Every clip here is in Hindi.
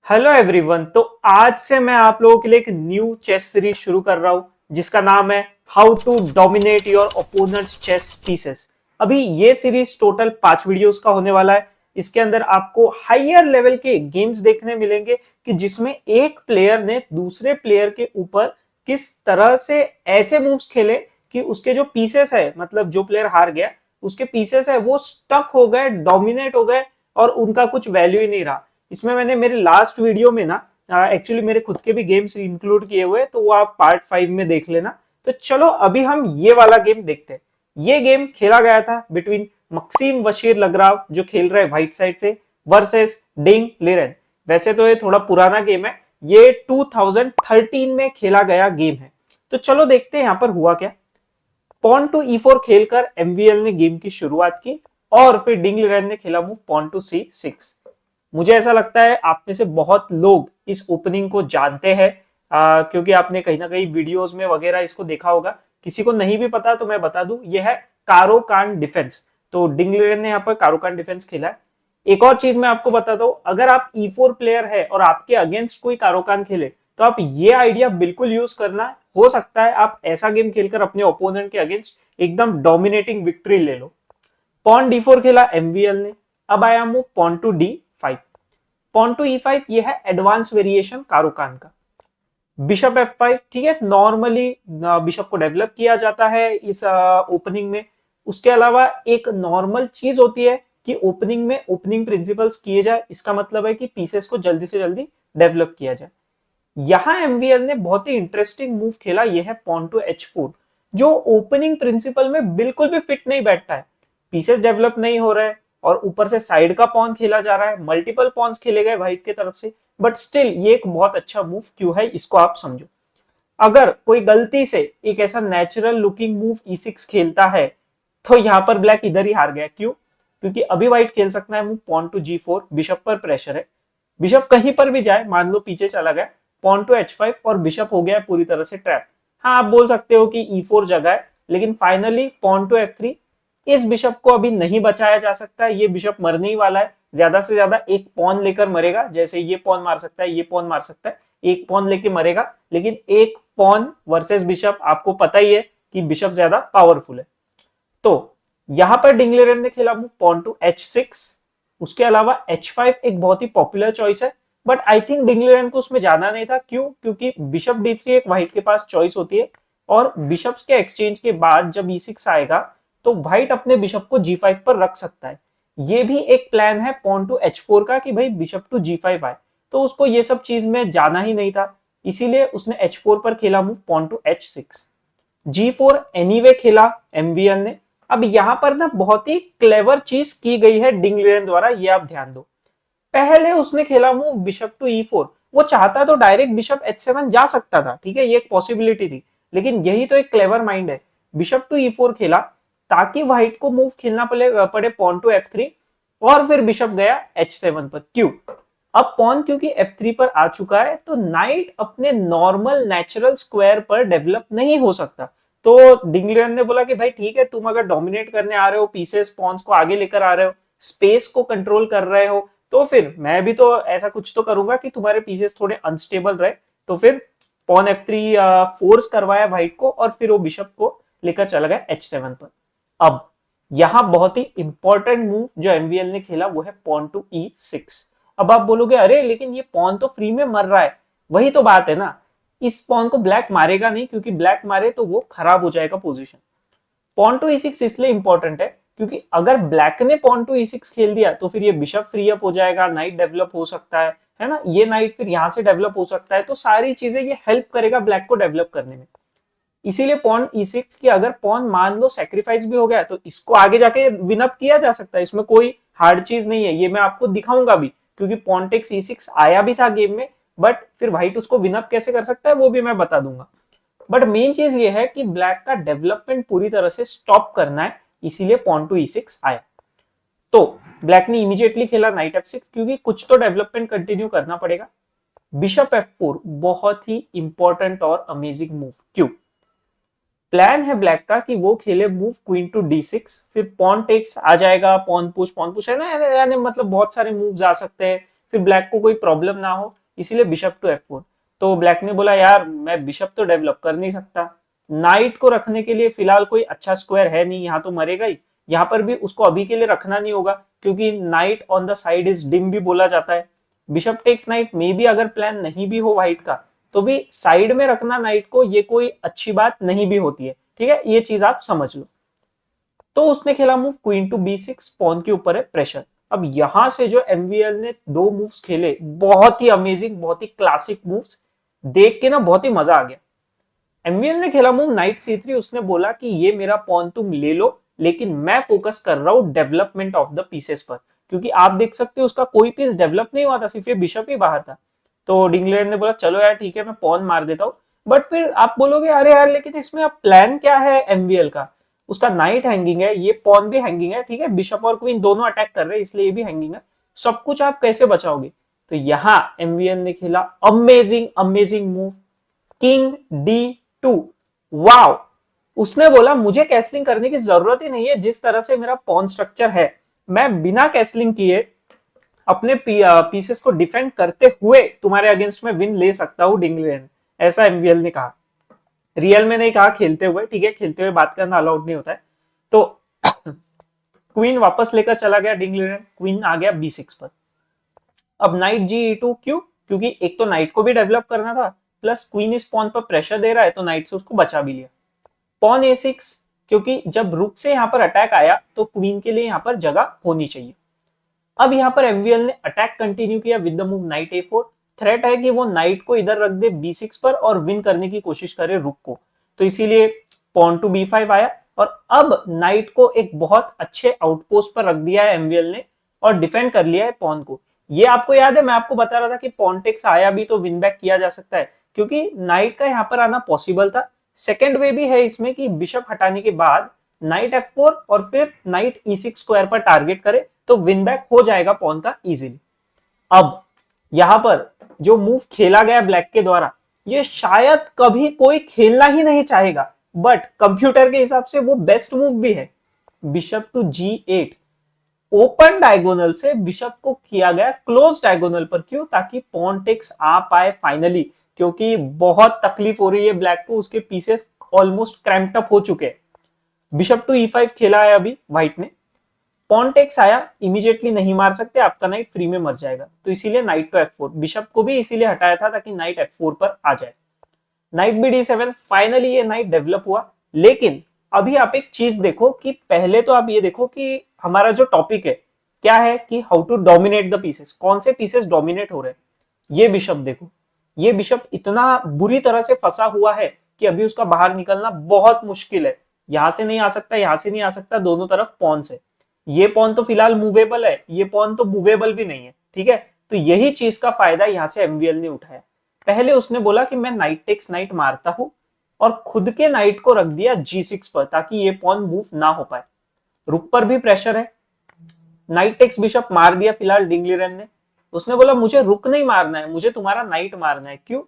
Hello everyone. तो आज से मैं आप लोगों के लिए एक न्यू चेस सीरीज शुरू कर रहा हूं जिसका नाम है how to dominate your opponents chess pieces. अभी ये सीरीज टोटल 5 वीडियोस का होने वाला है। इसके अंदर आपको हायर लेवल के गेम्स देखने मिलेंगे कि जिसमें एक प्लेयर ने दूसरे प्लेयर के ऊपर किस तरह से ऐसे मूव्स खेले कि उसके जो पीसेस है, मतलब जो प्लेयर हार गया उसके पीसेस है वो स्टक हो गए, डोमिनेट हो गए और उनका कुछ वैल्यू ही नहीं रहा। इसमें मैंने मेरे लास्ट वीडियो में ना एक्चुअली मेरे खुद के भी गेम्स इंक्लूड किए हुए, तो वो आप पार्ट 5 में देख लेना। तो चलो अभी हम ये वाला गेम देखते हैं। ये गेम खेला गया था बिटवीन मक्सिम वशीर लगराव जो खेल रहे व्हाइट साइड से वर्सेस डिंग लिरेन। वैसे तो ये थोड़ा पुराना गेम है, ये 2013 में खेला गया गेम है। तो चलो देखते हैं यहाँ पर हुआ क्या। पॉन टू E4 खेलकर एमवीएल ने गेम की शुरुआत की और फिर डिंग लिरेन ने खेला मूव पॉन टू C6। मुझे ऐसा लगता है आप में से बहुत लोग इस ओपनिंग को जानते हैं, क्योंकि आपने कहीं ना कहीं वीडियोस में वगैरह इसको देखा होगा। किसी को नहीं भी पता तो मैं बता दूं, यह है कारोकान डिफेंस। तो डिंगलेरन ने यहाँ पर कारोकान डिफेंस खेला है। एक और चीज मैं आपको बता दूं, अगर आप E4 प्लेयर है और आपके अगेंस्ट कोई कारोकान खेले तो आप ये आइडिया बिल्कुल यूज करना। हो सकता है आप ऐसा गेम खेलकर अपने ओपोनेंट के अगेंस्ट एकदम डोमिनेटिंग विक्ट्री ले लो। पॉन D4 खेला एमवीएल ने। अब आया move pawn to D5। Pawn to E5 ये है एडवांस वेरिएशन कारोकान का। बिशप F5, ठीक है, नॉर्मली बिशप को डेवलप किया जाता है इस ओपनिंग में। उसके अलावा एक नॉर्मल चीज होती है कि ओपनिंग में ओपनिंग प्रिंसिपल्स किए जाए, इसका मतलब है कि पीसेस को जल्दी से जल्दी डेवलप किया जाए। यहां एमवीएल ने बहुत ही इंटरेस्टिंग मूव खेला, यह है पॉन टू H4, जो ओपनिंग प्रिंसिपल में बिल्कुल भी फिट नहीं बैठता है। पीसेस डेवलप नहीं हो रहा है और ऊपर से साइड का पॉन खेला जा रहा है, मल्टीपल पॉन्स खेले गए व्हाइट की तरफ से। बट स्टिल ये एक बहुत अच्छा मूव क्यों है इसको आप समझो। अगर कोई गलती से एक ऐसा नेचुरल लुकिंग मूव E6 खेलता है तो यहां पर ब्लैक इधर ही हार गया। क्यों? क्योंकि अभी व्हाइट खेल सकता है move pawn to G4, bishop पर प्रेशर है। बिशप कहीं पर भी जाए, मान लो पीछे चला गया, पॉन टू H5 और बिशप हो गया पूरी तरह से ट्रैप। हाँ, आप बोल सकते हो कि E4 जगह है, लेकिन फाइनली पॉन टू F3, इस बिशप को अभी नहीं बचाया जा सकता है। ये बिशप मरने ही वाला है, ज्यादा से ज्यादा एक पॉन लेकर मरेगा। जैसे ये पॉन मार सकता है, ये पॉन मार सकता है, एक पॉन लेके मरेगा। लेकिन एक पॉन वर्सेस बिशप, आपको पता ही है कि बिशप ज्यादा पावरफुल है। तो यहां पर डिंगलेरन ने खेला मूव पॉन टू H6। उसके अलावा H5 एक बहुत ही पॉपुलर चॉइस है, बट आई थिंक डिंगलेरन को उसमें जाना नहीं था। क्यों? क्योंकि बिशप D3 एक व्हाइट के पास चॉइस होती है और बिशप्स के एक्सचेंज के बाद जब E6 आएगा तो व्हाइट अपने बिशप को G5 पर रख सकता है। ये भी एक प्लान है पॉन टू H4 का कि भाई बिशप टू G5 आए, तो उसको ये सब चीज में जाना ही नहीं था। इसीलिए उसने H4 पर खेला move pawn to H6। G4 anyway खेला एमवीएल ने। अब यहां पर ना बहुत ही क्लेवर चीज की गई है डिंगलियन द्वारा, ये आप ध्यान दो। पहले उसने खेला मूव बिशप टू E4। वो चाहता तो डायरेक्ट बिशप H7 जा सकता था, ठीक है, ये एक पॉसिबिलिटी थी। लेकिन यही तो एक क्लेवर माइंड है। बिशप टू E4 खेला ताकि व्हाइट को मूव खेलना पड़े पॉन टू F3 और फिर बिशप गया H7 पर। क्यों? अब पॉन क्योंकि F3 पर आ चुका है तो नाइट अपने नॉर्मल नेचुरल स्क्वायर पर डेवलप नहीं हो सकता। तो डिंगलियन ने बोला कि भाई ठीक है, तुम अगर डोमिनेट करने आ रहे हो, पीसेस पॉन्स को आगे लेकर आ रहे हो, स्पेस को कंट्रोल कर रहे हो, तो फिर मैं भी तो ऐसा कुछ तो करूंगा कि तुम्हारे पीसेस थोड़े अनस्टेबल रहे। तो फिर पॉन F3 फोर्स करवाया व्हाइट को और फिर वो बिशप को लेकर चला गया H7 पर। अब यहां बहुत ही इंपॉर्टेंट मूव जो एमवीएल ने खेला वो है पॉन टू E6। अब आप बोलोगे अरे लेकिन ये पॉन तो फ्री में मर रहा है। वही तो बात है ना, इस पॉन को ब्लैक मारेगा नहीं, क्योंकि ब्लैक मारे तो वो खराब हो जाएगा पोजीशन। पॉन टू E6 इसलिए इंपॉर्टेंट है क्योंकि अगर ब्लैक ने पॉन टू E6 खेल दिया तो फिर ये बिशप फ्री अप हो जाएगा, नाइट डेवलप हो सकता है ना, ये नाइट फिर यहां से डेवलप हो सकता है। तो सारी चीजें ये हेल्प करेगा ब्लैक को डेवलप करने में। इसीलिए पॉन E6 की अगर पॉन मान लो सेक्रीफाइस भी हो गया तो इसको आगे जाके विनअप किया जा सकता है, इसमें कोई हार्ड चीज नहीं है। ये मैं आपको दिखाऊंगा भी, क्योंकि पॉन टेक्स E6 आया भी था गेम में, बट फिर व्हाइट उसको विनअप कैसे कर सकता है वो भी मैं बता दूंगा। बट मेन चीज ये है कि ब्लैक का डेवलपमेंट पूरी तरह से स्टॉप करना है, इसीलिए पॉन टू E6 आया। तो ब्लैक ने इमीडिएटली खेला नाइट F6, क्योंकि कुछ तो डेवलपमेंट कंटिन्यू करना पड़ेगा। बिशप F4 बहुत ही इंपॉर्टेंट और अमेजिंग मूव। क्यों? प्लान है ब्लैक का कि वो खेले मूव क्वीन टू D6, फिर पॉन टेक्स आ जाएगा, पॉन पुश है ना, यानी मतलब बहुत सारे मूव्स आ सकते हैं। फिर ब्लैक को कोई प्रॉब्लम ना हो, इसीलिए बिशप टू F4। तो ब्लैक ने बोला यार मैं बिशप तो डेवलप कर नहीं सकता, नाइट को रखने के लिए फिलहाल कोई अच्छा स्क्वायर है नहीं, यहाँ तो मरेगा ही, यहाँ पर भी उसको अभी के लिए रखना नहीं होगा क्योंकि night on the side is dim भी बोला जाता है। बिशप टेक्स नाइट में भी अगर प्लान नहीं भी हो व्हाइट का, तो भी साइड में रखना नाइट को ये कोई अच्छी बात नहीं भी होती है, ठीक है, ये चीज आप समझ लो। तो उसने खेला move queen to B6, pawn के ऊपर है प्रेशर। अब यहां से जो एमवीएल ने दो मूव्स खेले, बहुत ही अमेजिंग, बहुत ही क्लासिक मूव्स, देख के ना बहुत ही मजा आ गया। एमवीएल ने खेला मूव नाइट C3, उसने बोला कि ये मेरा पॉन तुम ले लो, लेकिन मैं फोकस कर रहा हूं डेवलपमेंट ऑफ द पीसेस पर, क्योंकि आप देख सकते हो उसका कोई पीस डेवलप नहीं हुआ था, सिर्फ ये बिशप ही बाहर था। तो डिंगलेर ने बोला चलो यार ठीक है मैं पॉन मार देता हूं। बट फिर आप बोलोगे अरे यार लेकिन इसमें अब प्लान क्या है एमवीएल का, उसका नाइट हैंगिंग है, ये पॉन भी हैंगिंग है, ठीक है, बिशप और क्वीन दोनों अटैक कर रहे हैं इसलिए ये भी हैंगिंग है, सब कुछ आप कैसे बचाओगे। तो यहां एमवीएल ने खेला amazing amazing move, king D2। Wow, उसने बोला मुझे कैसलिंग करने की जरूरत ही नहीं है, जिस तरह से मेरा पॉन स्ट्रक्चर है मैं बिना कैसलिंग किए अपने पीसेस को डिफेंड करते हुए तुम्हारे अगेंस्ट में विन ले सकता हूं डिंगलेन, ऐसा एमवीएल ने कहा। रियल में नहीं कहा, खेलते हुए, ठीक है, खेलते हुए बात करना अलाउड नहीं होता है। तो क्वीन वापस लेकर चला गया डिंगलेन, क्वीन आ गया B6 पर। अब नाइट G2, क्यों, क्योंकि एक तो नाइट को भी डेवलप करना था, प्लस क्वीन इस पॉन पर प्रेशर दे रहा है तो नाइट से उसको बचा भी लिया। पॉन A6, क्योंकि जब रुक से यहां पर अटैक आया तो क्वीन के लिए यहां पर जगह होनी चाहिए। अब यहां पर एमवीएल ने अटैक कंटिन्यू किया with the move night A4। Threat है कि वो नाइट को इधर रख दे B6 पर और विन करने की कोशिश करे रुक को, तो इसीलिए पॉन टू B5 आया। और अब नाइट को एक बहुत अच्छे आउटपोस्ट पर रख दिया है एमवीएल ने और डिफेंड कर लिया है पॉन को। ये आपको याद है मैं आपको बता रहा था कि पॉन टेक्स आया भी तो विन बैक किया जा सकता है, क्योंकि नाइट का यहां पर आना पॉसिबल था। सेकेंड वे भी है इसमें कि बिशप हटाने के बाद नाइट F4 और फिर नाइट E6 स्क्वायर पर टारगेट करे तो विन बैक हो जाएगा पॉन का इजीली। अब यहां पर जो मूव खेला गया ब्लैक के द्वारा, ये शायद कभी कोई खेलना ही नहीं चाहेगा, बट कंप्यूटर के हिसाब से वो बेस्ट मूव भी है। Bishop to G8, open diagonal से बिशप को किया गया क्लोज डायगोनल पर, क्यों, ताकि पॉन टेक्स आ पाए फाइनली, क्योंकि बहुत तकलीफ हो रही है ब्लैक को, उसके पीसेस ऑलमोस्ट क्रैम्प्ड अप हो चुके हैं। बिशप टू E5 खेला है अभी व्हाइट ने, पॉन टेक्स आया, इमीडिएटली नहीं मार सकते, आपका नाइट फ्री में मर जाएगा, तो इसीलिए नाइट टू F4, बिशप को भी इसीलिए हटाया था ताकि नाइट F4 पर आ जाए। नाइट बी D7, फाइनली ये नाइट डेवलप हुआ। लेकिन अभी आप एक चीज देखो कि पहले तो आप ये देखो कि हमारा जो टॉपिक है क्या है कि how to dominate the pieces, कौन से पीसेस डोमिनेट हो रहे हैं। ये बिशप देखो, ये बिशप इतना बुरी तरह से फंसा हुआ है कि अभी उसका बाहर निकलना बहुत मुश्किल है, यहां से नहीं आ सकता, यहां से नहीं आ सकता, दोनों तरफ पॉन से। ये पॉन तो फिलहाल मूवेबल है, ये पॉन तो मूवेबल भी नहीं है, ठीक है। तो यही चीज का फायदा यहां से एमवीएल ने उठाया। पहले उसने बोला कि मैं नाइट टेक्स नाइट मारता हूं और खुद के नाइट को रख दिया G6 पर ताकि ये पॉन मूव ना हो पाए। रुक पर भी प्रेशर है, नाइट टेक्स बिशप मार दिया फिलहाल डिंगलिरन ने। उसने बोला मुझे रुक नहीं मारना है, मुझे तुम्हारा नाइट मारना है, क्यों।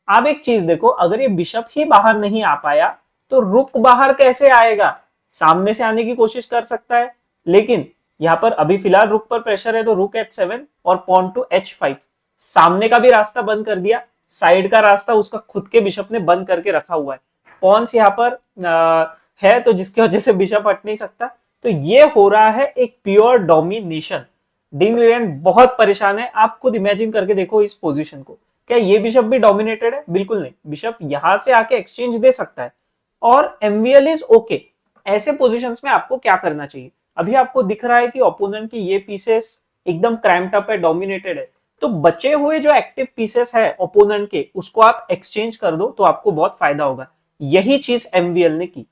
आप एक चीज देखो, अगर ये बिशप ही बाहर नहीं आ पाया तो रुक बाहर कैसे आएगा, सामने से आने की कोशिश कर सकता है, लेकिन यहां पर अभी फिलहाल रुक पर प्रेशर है तो रुक H7 और पॉन टू H5, सामने का भी रास्ता बंद कर दिया, साइड का रास्ता उसका खुद के बिशप ने बंद करके रखा हुआ है। पॉन्स यहाँ पर है तो जिसकी वजह से बिशप हट नहीं सकता, तो ये हो रहा है एक प्योर डोमिनेशन। डिंगलियन बहुत परेशान है, आप खुद इमेजिन करके देखो इस पोजीशन को, क्या ये बिशप भी डोमिनेटेड है, बिल्कुल नहीं, बिशप यहां से आके एक्सचेंज दे सकता है और एमवीएल इज ओके। ऐसे पोजीशंस में आपको क्या करना चाहिए, अभी आपको दिख रहा है कि ओपोनेंट की ये पीसेस एकदम क्रैम्प्ड अप है, डोमिनेटेड है, तो बचे हुए जो एक्टिव पीसेस है ओपोनेंट के उसको आप एक्सचेंज कर दो तो आपको बहुत फायदा होगा। यही चीज एमवीएल ने की।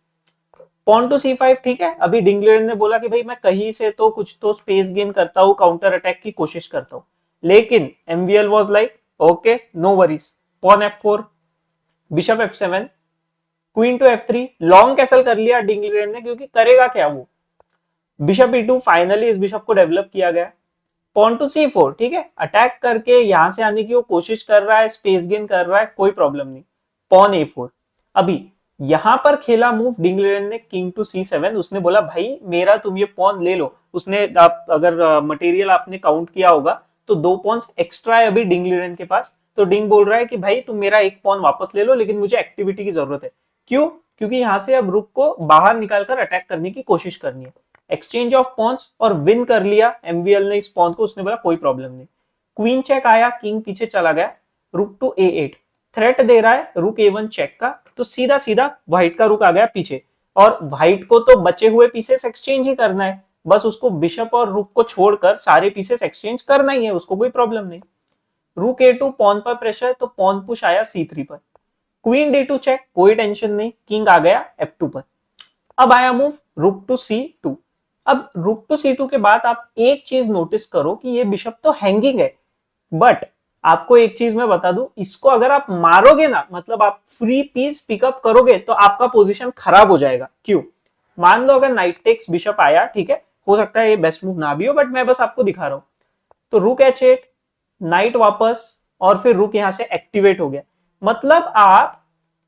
पॉन टू C5, ठीक है, अभी डिंगलियन ने बोला कि भाई मैं कहीं से तो कुछ तो स्पेस गेन करता हूं, काउंटर अटैक की कोशिश करता हूं, लेकिन MVL was like okay no worries. Pawn F4, bishop F7, queen to F3, long castle कर लिया डिंगलियन ने, क्योंकि करेगा क्या वो। बिशप E2, फाइनली इस बिशप को डेवलप किया गया। पॉन टू C4, ठीक है, अटैक करके यहां से आने की वो कोशिश कर रहा है, स्पेस गेन कर रहा है, कोई प्रॉब्लम नहीं। पॉन A4, अभी यहां पर खेला मूव डिंगलियन ने किंग टू C7, उसने बोला भाई मेरा तुम ये पॉन ले लो। उसने, आप अगर मटेरियल आपने काउंट किया होगा तो 2 पॉन्स एक्स्ट्रा है अभी डिंग लीरेन के पास। तो डिंग बोल रहा है कि भाई तुम मेरा 1 पॉन वापस ले लो, लेकिन मुझे एक्टिविटी की जरूरत है। क्यों? क्योंकि यहाँ से अब रुक को बाहर निकालकर अटैक करने की कोशिश करनी है। एक्सचेंज ऑफ पॉन्स और विन कर लिया एमवीएल ने इस पॉन को। उसने बोला कोई प्रॉब्लम नहीं। क्वीन चेक आया, किंग पीछे चला गया, रुक टू A8। थ्रेट दे रहा है रुक A1 चेक का, तो सीधा सीधा व्हाइट का रुक आ गया पीछे। और व्हाइट को तो बचे हुए पीसेस एक्सचेंज ही करना है, बस उसको बिशप और रुक को छोड़कर सारे पीसेस एक्सचेंज करना ही है, उसको कोई प्रॉब्लम नहीं। रुक A2 पॉन पर प्रेशर, तो पॉन पुश आया C3 पर। क्वीन D2 चेक, कोई टेंशन नहीं, किंग आ गया F2 पर। अब आया मूव रुक टू C2। अब रुक टू C2 के बाद आप एक चीज नोटिस करो कि ये बिशप तो हैंगिंग है, बट आपको एक चीज मैं बता दूं, इसको अगर आप मारोगे ना, मतलब आप फ्री पीस पिकअप करोगे, तो आपका पोजीशन खराब हो जाएगा। क्यों? मान लो अगर नाइट टेक्स बिशप आया, ठीक है, हो सकता है ये बेस्ट मूव ना भी हो, बट मैं बस आपको दिखा रहा हूं। तो रुक H8, नाइट वापस, और फिर रुक यहां से एक्टिवेट हो गया। मतलब आप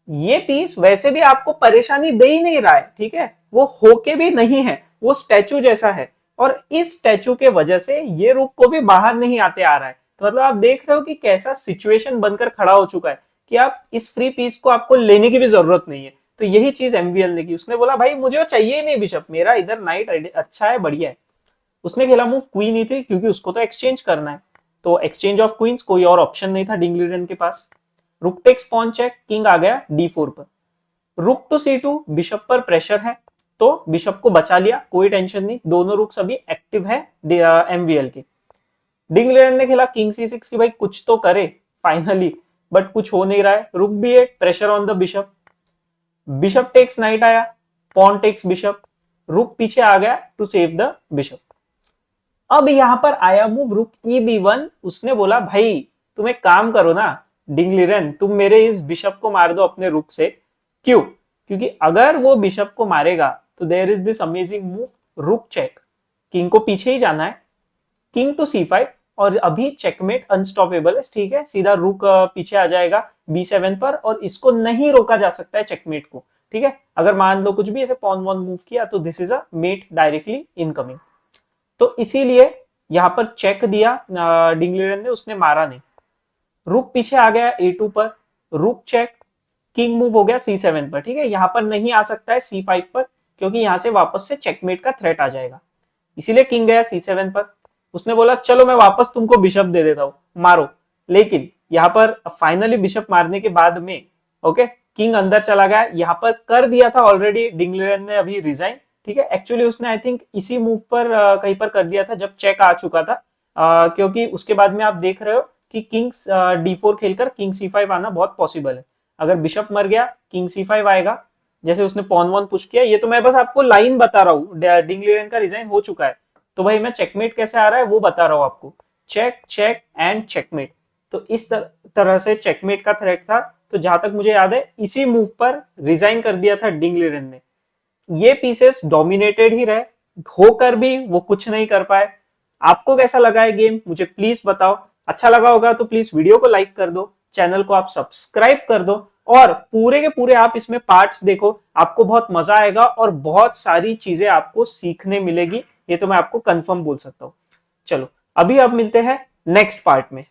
ये पीस वैसे भी आपको परेशानी दे ही नहीं रहा है, ठीक है, वो होके भी नहीं है, वो स्टैचू जैसा है, और इस स्टैचू के वजह से ये रुक को भी बाहर नहीं आते आ रहा है। तो मतलब आप देख रहे हो कि कैसा सिचुएशन बनकर खड़ा हो चुका है कि आप इस फ्री पीस को आपको लेने की भी जरूरत नहीं है। तो यही चीज एमवीएल ने की, उसने बोला भाई मुझे वो चाहिए ही नहीं बिशप, मेरा इधर नाइट अच्छा है, बढ़िया है। उसने खेला मूव क्वीन E3, क्योंकि उसको तो एक्सचेंज करना है। तो एक्सचेंज ऑफ क्वींस, कोई और ऑप्शन नहीं था डिंग लीरेन के पास। रुक टेक्स पॉन चेक, किंग आ गया D4 पर। रुक टू C2, बिशप पर प्रेशर है, तो बिशप को बचा लिया, कोई टेंशन नहीं, दोनों रुक्स अभी एक्टिव है एमवीएल के। डिंग लीरेन ने खेला किंग C6 की भाई कुछ तो करे फाइनली, बट कुछ हो नहीं रहा है। Rook B8, pressure on the bishop. Bishop takes knight आया, पॉन टेक्स बिशप, रुक पीछे आ गया टू सेव द बिशप। अब यहां पर आया मूव रुक EB1। उसने बोला भाई तुम एक काम करो ना डिंग लीरेन, तुम मेरे इस बिशप को मार दो अपने रुक से। क्यों? क्योंकि अगर वो बिशप को मारेगा तो there is this amazing move rook check, king को पीछे ही जाना है, किंग टू C5, और अभी चेकमेट अनस्टॉपेबल है, ठीक है, सीधा रुक पीछे आ जाएगा B7 पर, और इसको नहीं रोका जा सकता है चेकमेट को, ठीक है। अगर मान लो कुछ भी ऐसे पॉन वन मूव किया तो this is a mate directly incoming. तो इसीलिए यहां पर चेक दिया डिंग लीरेन ने, उसने मारा नहीं। रुक पीछे आ गया A2 पर, रुक चेक, किंग मूव हो गया C7 पर, ठीक है, यहां पर नहीं आ सकता है C5 पर, क्योंकि यहां से वापस से चेकमेट का थ्रेट आ जाएगा, इसीलिए किंग गया C7 पर। उसने बोला चलो मैं वापस तुमको बिशप दे देता हूं, मारो। लेकिन यहां पर फाइनली बिशप मारने के बाद में ओके, किंग अंदर चला गया, यहां पर कर दिया था ऑलरेडी डिंग लीरेन ने अभी रिजाइन, ठीक है। एक्चुअली उसने आई थिंक इसी मूव पर कहीं पर कर दिया था जब चेक आ चुका था, क्योंकि उसके बाद में आप देख रहे हो कि किंग D4 खेलकर किंग C5 आना बहुत पॉसिबल है। अगर बिशप मर गया किंग C5 आएगा, जैसे उसने पॉन वन पुश किया। ये तो मैं बस आपको लाइन बता रहा हूँ, डिंग लीरेन का रिजाइन हो चुका है, तो भाई मैं चेकमेट कैसे आ रहा है वो बता रहा हूँ आपको। चेक चेक एंड चेकमेट, तो इस तरह से चेकमेट का थ्रेट था। तो जहां तक मुझे याद है इसी मूव पर रिजाइन कर दिया था डिंग लीरेन ने। ये पीसेस डोमिनेटेड ही रहे, होकर भी वो कुछ नहीं कर पाए। आपको कैसा लगा है गेम मुझे प्लीज बताओ, अच्छा लगा होगा तो प्लीज वीडियो को लाइक कर दो, चैनल को आप सब्सक्राइब कर दो, और पूरे के पूरे आप इसमें पार्ट्स देखो, आपको बहुत मजा आएगा और बहुत सारी चीजें आपको सीखने मिलेगी, ये तो मैं आपको कंफर्म बोल सकता हूँ। चलो अभी अब मिलते हैं नेक्स्ट पार्ट में।